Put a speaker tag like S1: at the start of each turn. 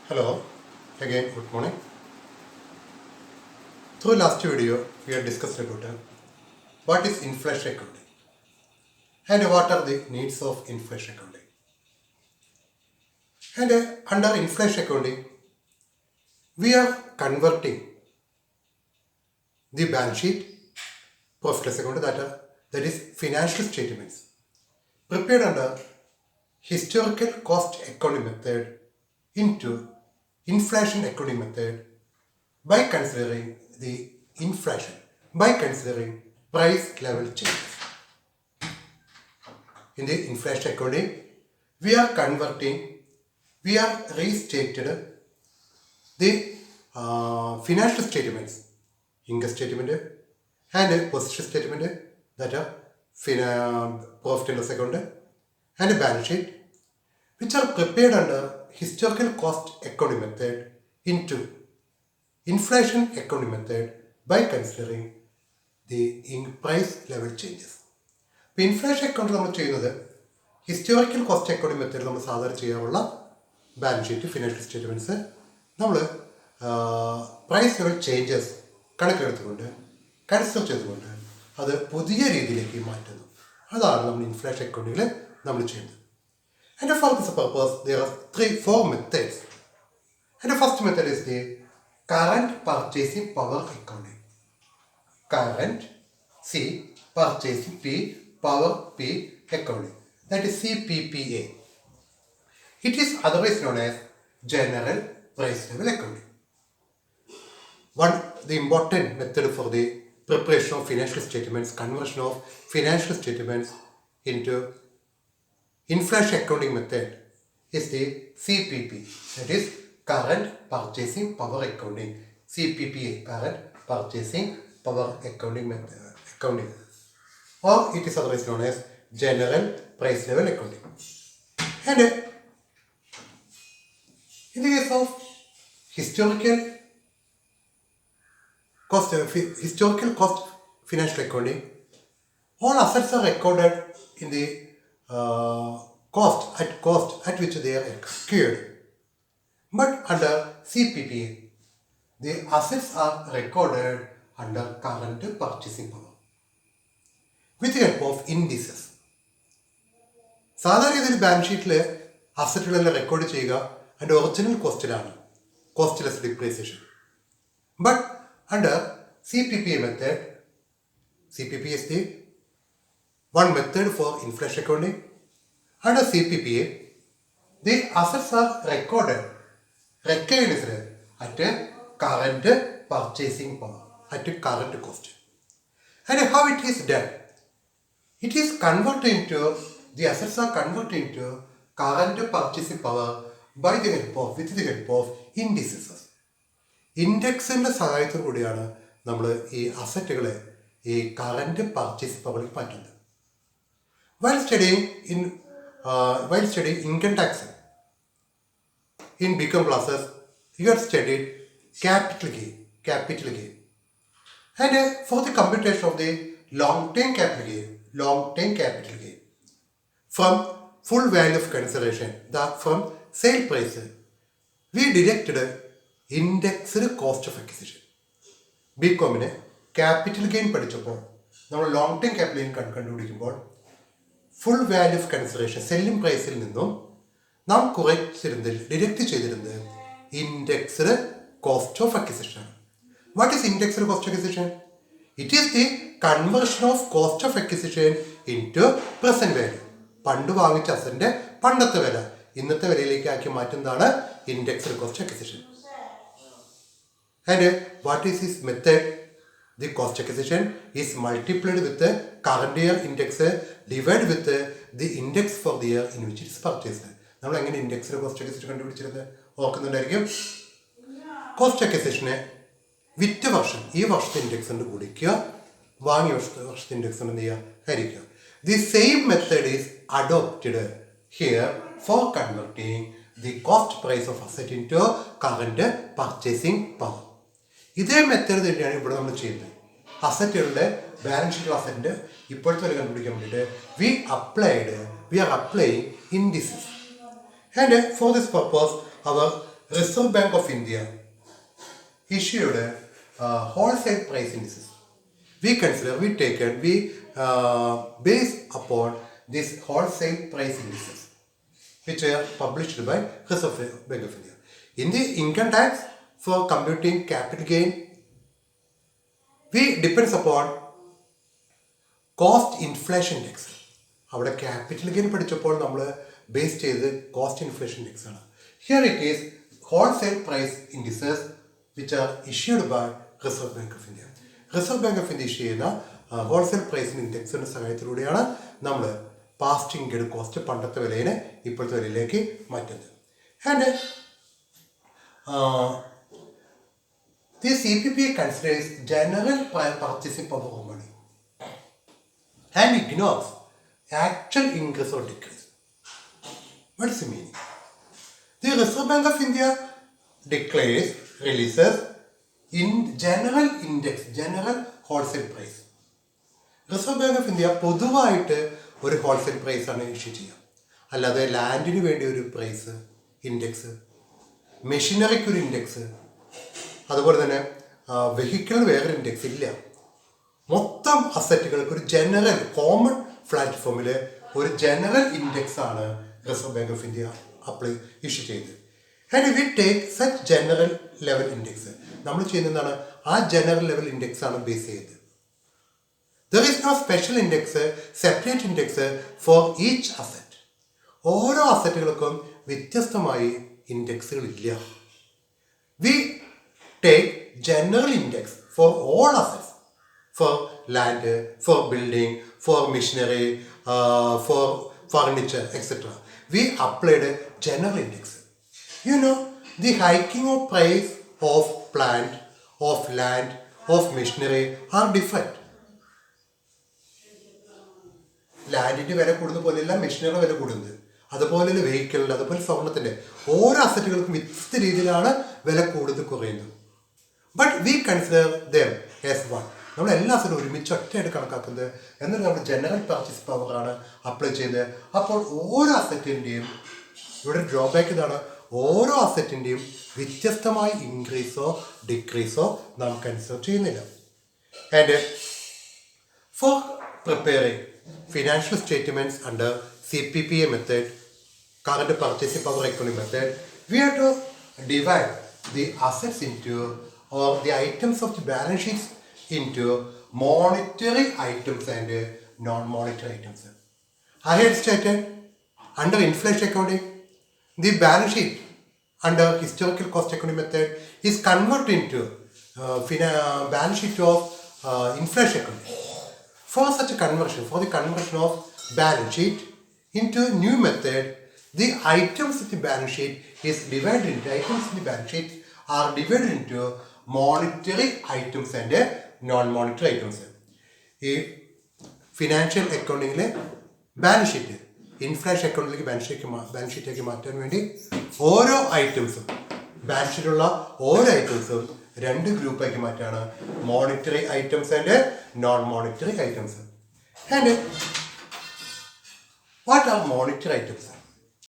S1: Hello, again good morning. Through last video, we have discussed about what is inflation accounting and what are the needs of inflation accounting. And under inflation accounting, we are converting the balance sheet, profit loss account data, that is financial statements, prepared under historical cost accounting method into inflation accounting method by considering the inflation, by considering price level changes. In the inflation accounting, we are restated the financial statements, income statement and position statement, that are profit and loss account and a balance sheet, which are prepared under historical cost accounting method into inflation accounting method by considering the price level changes. ഇപ്പോൾ inflation account നമ്മൾ ചെയ്യുന്നത് historical cost accounting method നമ്മൾ സാധാരണ ചെയ്യാറുള്ള balance sheet, financial statements നമ്മൾ price level changes കണക്കെടുത്തുകൊണ്ട് consider ചെയ്തുകൊണ്ട് അത് പുതിയ രീതിയിലേക്ക് മാറ്റുന്നു. അതാണ് നമ്മൾ ഇൻഫ്ലേഷൻ അക്കൗണ്ടിങ്ങിൽ നമ്മൾ ചെയ്യുന്നത്. And for this purpose there are 4 methods. And the first method is the current purchasing power accounting. Current C, purchasing P, power P accounting. That is CPPA. It is otherwise known as general price level accounting. The important method for the preparation of financial statements, conversion of financial statements into inflation accounting method is the CPP. That is current purchasing power accounting. CPPA, current purchasing power accounting method. Or it is otherwise known as general price level accounting. And in the case of historical cost financial accounting, all assets are recorded in the cost at which they are acquired. But under CPPA, the assets are recorded under current purchasing power with the help of indices. സാധാരണ രീതിയിൽ balance ഷീറ്റിൽ അസറ്റുകളെല്ലാം record ചെയ്യുക അതിൻ്റെ original കോസ്റ്റിലാണ്, cost less depreciation. But under CPPA method, CPPA is the one method for inflation accounting. Under CPPA, the assets are recognized at current purchasing power, at current cost. And how it is done? It is converted into, the assets are converted into current purchasing power with the help of indices. ഇൻഡെക്സിൻ്റെ സഹായത്തോടു കൂടിയാണ് നമ്മൾ ഈ അസറ്റുകളെ ഈ current purchase പവറിലേക്ക് മാറ്റുന്നത്. While studying income tax in BCom classes, you have studied capital gain. And for the computation of the long-term capital gain from full value of consideration, from sale price, we deducted indexed cost of acquisition. BComന് capital gain പഠിച്ചപ്പോൾ നമ്മൾ long term capital gain കണ്ടുപിടിക്കുമ്പോൾ full value of consideration selling പ്രൈസിൽ നിന്നും നാം deduct ചെയ്തിരുന്നത് indexed cost of acquisition ആണ്. What is indexed cost of acquisition? It is the conversion of cost of acquisition into present value. പണ്ട് വാങ്ങിച്ച അസറ്റിന്റെ പണ്ടത്തെ വില ഇന്നത്തെ വിലയിലേക്ക് ആക്കി മാറ്റുന്നതാണ് indexed cost acquisition. And what is this method? The cost acquisition is multiplied with the current year index divided with the index for the year in which it is purchased. നമ്മൾ എങ്ങനെ ഇൻഡെക്സിൽ കോസ്റ്റ് അക്വിസിഷൻ കണ്ടുപിടിച്ചിരുന്നത് ഓർക്കുന്നുണ്ടായിരിക്കും. കോസ്റ്റ് അക്വിസിഷനെ വിറ്റ വർഷം, ഈ വർഷത്തെ index കൊണ്ട് കൂടിക്കുക, വാങ്ങിയ വർഷത്തെ index കൊണ്ട് എന്ത് ചെയ്യുക, ഹരിക്കുക. The same method is adopted here for കൺവെർട്ടിങ് the cost price of asset into current purchasing power. ഇതേ മെത്തേഡ് തന്നെയാണ് ഇവിടെ നമ്മൾ ചെയ്യുന്നത്. അസറ്റുകളുടെ ബാലൻസ് ഷീറ്റ് അസറ്റിൻ്റെ ഇപ്പോഴത്തെ വില കണ്ടുപിടിക്കാൻ വേണ്ടിയിട്ട് we are applying indices. And for this purpose, our Reserve Bank of India issued wholesale price indices. We base upon these wholesale price indices, which are published by Reserve Bank of India. In the income tax for computing capital gain, we depends upon cost inflation index. അവിടെ capital gain പഠിച്ചപ്പോൾ നമ്മൾ base ചെയ്ത് cost inflation index ആണ്. Here it is wholesale price indices which are issued by Reserve Bank of India. Reserve Bank of India issue ചെയ്യുന്ന wholesale pricing ഇൻഡെക്സിൻ്റെ സഹായത്തിലൂടെയാണ് നമ്മൾ past incurred cost പണ്ടത്തെ വിലയിനെ ഇപ്പോഴത്തെ വിലയിലേക്ക് മാറ്റുന്നത്. And the CPP considers general purchasing power of money and ignores actual increase or decrease. What is the meaning? The Reserve Bank of India releases in general index, general wholesale price. Reserve Bank of India പൊതുവായിട്ട് ഒരു wholesale price ആണ് issue ചെയ്യുക. അല്ലാതെ ലാൻഡിന് വേണ്ടി ഒരു price index, മെഷീനറിക്ക് ഒരു index, അതുപോലെ തന്നെ വെഹിക്കിളിന് വേറൊരു ഇൻഡെക്സ് ഇല്ല. മൊത്തം അസറ്റുകൾക്ക് ഒരു ജനറൽ കോമൺ പ്ലാറ്റ്ഫോമിൽ ഒരു ജനറൽ ഇൻഡെക്സ് ആണ് Reserve Bank of India issue ചെയ്തത്. And we take such general level index. നമ്മൾ ചെയ്യുന്നതാണ് ആ ജനറൽ ലെവൽ ഇൻഡെക്സ് ആണ് ബേസ് ചെയ്തത്. There is no special index, separate index for each asset. ഓരോ അസറ്റുകൾക്കും വ്യത്യസ്തമായി ഇൻഡെക്സുകളില്ല. We take general index for all assets, for land, for building, for machinery, for furniture, etc. We applied a general index. You know, the hiking of price of plant, of land, of machinery are different. ലാൻഡിൻ്റെ വില കൂടുന്ന പോലെയല്ല മെഷീനറിയുടെ വില കൂടുന്നത്. അതുപോലെ വെഹിക്കിളിൻ്റെ, അതുപോലെ സ്വർണത്തിൻ്റെ ഓരോ അസറ്റുകൾക്കും വ്യത്യസ്ത രീതിയിലാണ് വില കൂടുതൽ കുറയുന്നത്. But we consider them as one. നമ്മൾ എല്ലാ അസറ്റും ഒരുമിച്ച് ഒറ്റയായിട്ട് കണക്കാക്കുന്നത്. എന്നിട്ട് നമ്മൾ ജനറൽ പർച്ചേസ് പവറാണ് അപ്ലൈ ചെയ്യുന്നത്. അപ്പോൾ ഓരോ അസറ്റിൻ്റെയും ഇവിടെ ഡ്രോബാക്ക് ഇതാണ്, ഓരോ അസറ്റിൻ്റെയും വ്യത്യസ്തമായ ഇൻക്രീസോ ഡിക്രീസോ നാം കൺസിഡർ ചെയ്യുന്നില്ല. And four preparing financial statements under CPPA method, current purchasing power economic method, we have to divide the assets into, or the items of the balance sheets into monetary items and non-monetary items. I had stated under inflation accounting, the balance sheet under historical cost economic method is converted into balance sheet of inflation accounting. For such a conversion, for the conversion of balance sheet into new method, the items of the balance sheet is divided into, items in the balance sheet are divided into monetary items and non-monetary items. ഈ financial അക്കൗണ്ടിങ്ങിലെ balance sheet inflation അക്കൗണ്ടിലേക്ക് balance ഷീറ്റിലേക്ക് മാറ്റാൻ വേണ്ടി ഓരോ ഐറ്റംസും, ബാലൻസ് ഷീറ്റിലുള്ള ഓരോ ഐറ്റംസും രണ്ട് ഗ്രൂപ്പാക്കി മാറ്റാണ്, monetary items and non monetary items. And what are monetary items?